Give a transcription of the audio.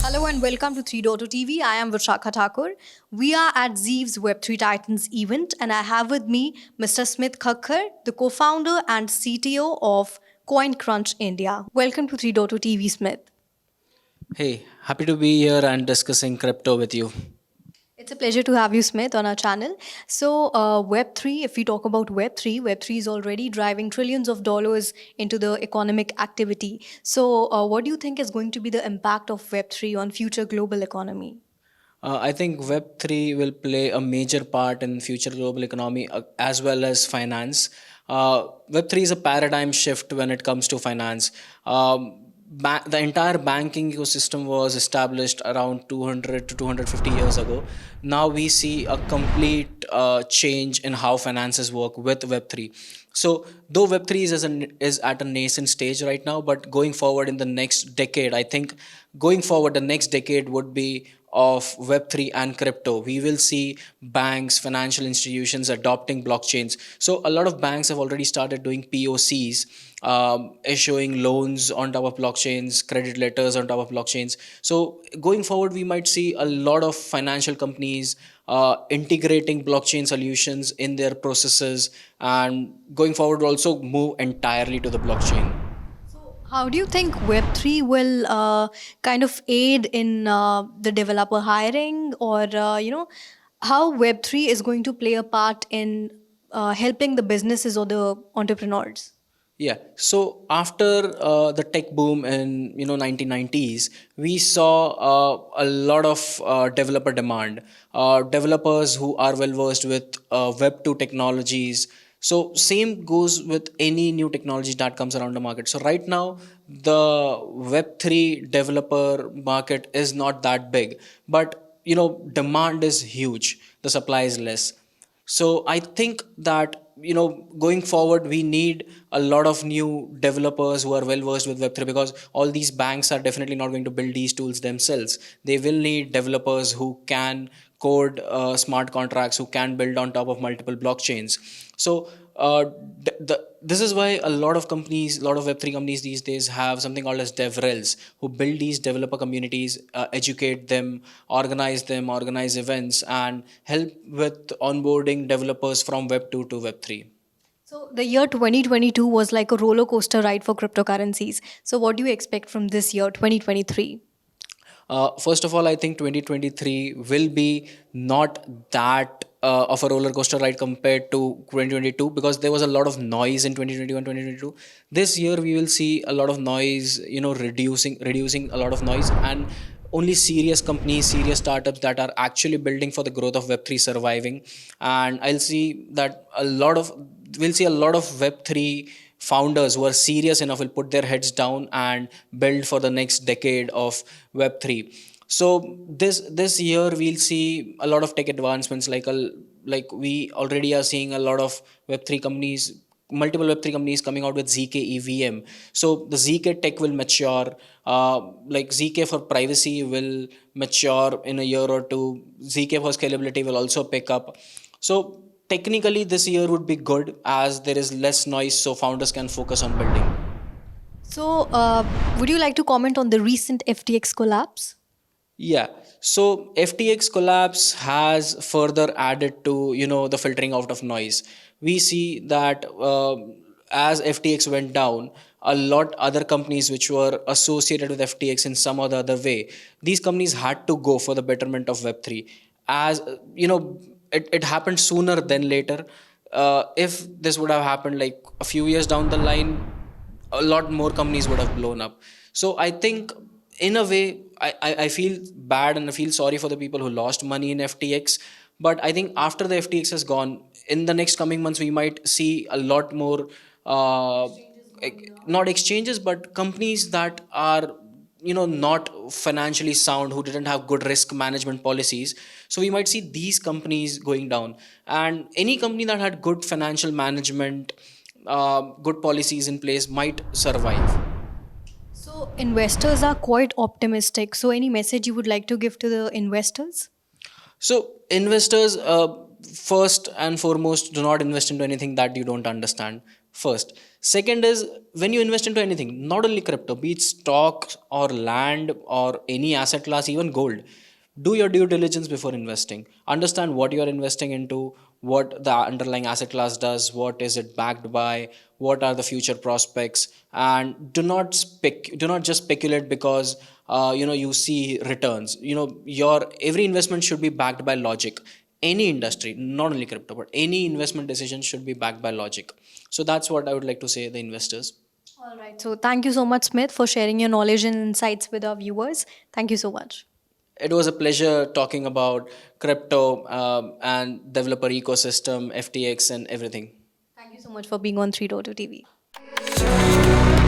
Hello and welcome to 3.2TV. I am Smit Khakhkhar. We are at zkEVM's Web3 Titans event, and I have with me Mr. Smit Khakhkhar, the co-founder and CTO of CoinCrunch India. Welcome to 3.2TV, Smith. Hey, happy to be here and discussing crypto with you. It's a pleasure to have you, Smith, on our channel. So, Web3, if we talk about Web3, Web3 is already driving trillions of dollars into the economic activity. So, what do you think is going to be the impact of Web3 on future global economy? I think Web3 will play a major part in future global economy as well as finance. Web3 is a paradigm shift when it comes to finance. The entire banking ecosystem was established around 200 to 250 years ago. Now we see a complete change in how finances work with Web3. So though Web3 is at a nascent stage right now, but going forward in the next decade, I think going forward the next decade would be of Web3 and crypto. We will see banks, financial institutions adopting blockchains. So a lot of banks have already started doing POCs, issuing loans on top of blockchains, credit letters on top of blockchains. So going forward, we might see a lot of financial companies integrating blockchain solutions in their processes, and going forward also move entirely to the blockchain. How do you think Web3 will kind of aid in the developer hiring, or how Web3 is going to play a part in helping the businesses or the entrepreneurs? Yeah. So after the tech boom in 1990s, we saw a lot of developer demand. Developers who are well versed with Web 2 technologies. So same goes with any new technology that comes around the market. So right now the Web 3 developer market is not that big, but demand is huge. The supply is less. So I think that going forward we need a lot of new developers who are well versed with Web3, because all these banks are definitely not going to build these tools themselves. They will need developers who can code smart contracts, who can build on top of multiple blockchains. So this is why a lot of companies, a lot of Web3 companies these days have something called as DevRels, who build these developer communities, educate them, organize events, and help with onboarding developers from Web 2 to Web 3. So the year 2022 was like a roller coaster ride for cryptocurrencies. So what do you expect from this year, 2023? First of all, I think 2023 will be not that of a roller coaster ride compared to 2022, because there was a lot of noise in 2021, 2022. This year we will see a lot of noise, reducing a lot of noise, and only serious companies, serious startups that are actually building for the growth of Web3 surviving. And we'll see a lot of Web3 founders who are serious enough will put their heads down and build for the next decade of Web3. So this year we'll see a lot of tech advancements, like we already are seeing a lot of Web3 companies, multiple Web3 companies coming out with zkEVM. So the zk tech will mature, like zk for privacy will mature in a year or two. Zk for scalability will also pick up. So technically this year would be good as there is less noise, so founders can focus on building. So would you like to comment on the recent FTX collapse? Yeah. So FTX collapse has further added to the filtering out of noise. We see that as FTX went down, a lot other companies which were associated with FTX in some or the other way, these companies had to go for the betterment of Web3. As it happened sooner than later. If this would have happened like a few years down the line, a lot more companies would have blown up. So I think in a way, I feel bad and I feel sorry for the people who lost money in FTX. But I think after the FTX has gone, in the next coming months, we might see a lot more, not exchanges, but companies that are not financially sound, who didn't have good risk management policies. So we might see these companies going down, and any company that had good financial management, good policies in place might survive. So investors are quite optimistic. So any message you would like to give to the investors? So investors, first and foremost, do not invest into anything that you don't understand first. Second is, when you invest into anything, not only crypto, be it stocks or land or any asset class, even gold, do your due diligence before investing. Understand what you are investing into, what the underlying asset class does, what is it backed by, what are the future prospects, and do not just speculate because you see returns. Your every investment should be backed by logic. Any industry, not only crypto, but any investment decision should be backed by logic. So that's what I would like to say the investors. All right. So thank you so much, Smith, for sharing your knowledge and insights with our viewers. Thank you so much. It was a pleasure talking about crypto and developer ecosystem, FTX, and everything. Thank you so much for being on 322 TV.